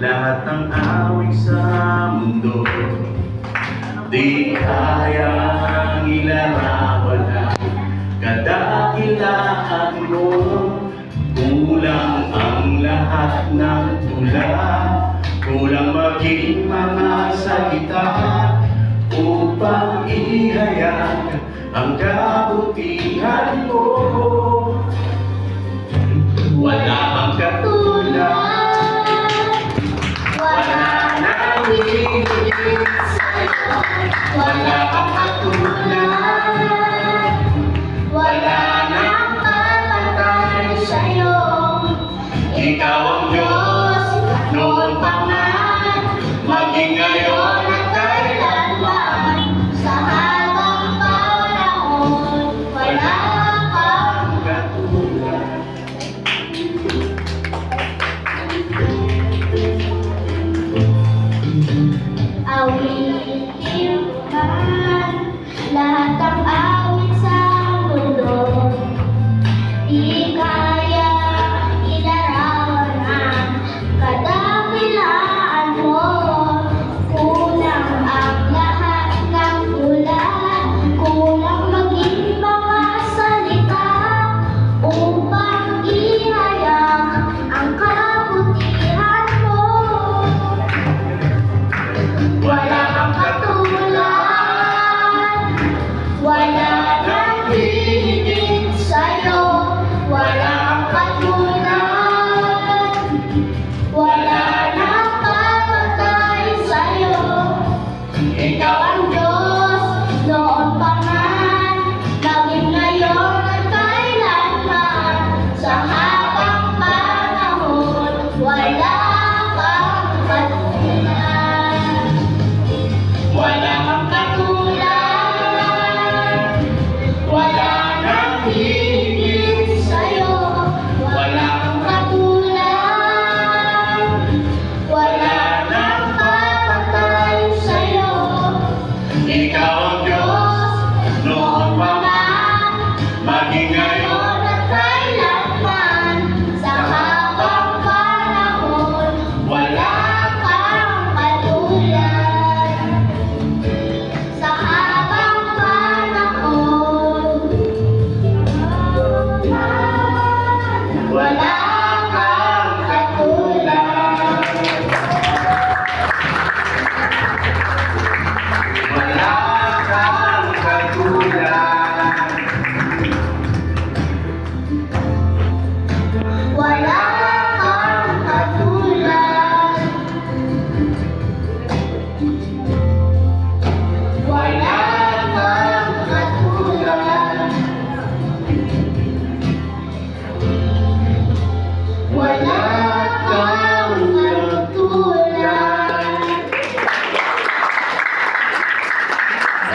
Lahat ng awit sa mundo di kayang ilarawan ang kadakilaan mo. Kulang ang lahat ng tula, kulang maging mga salita upang ihayag ang kabutihan mo. Wala kang katulad, wala nang hihigit sa'yo. Wala kang katulad, wala nang papatay sa'yo. Ikaw ang Diyos, noon pa man, maging ngayon at kailanman. Sa habang panahon, wala kang katulad. Awitin mo na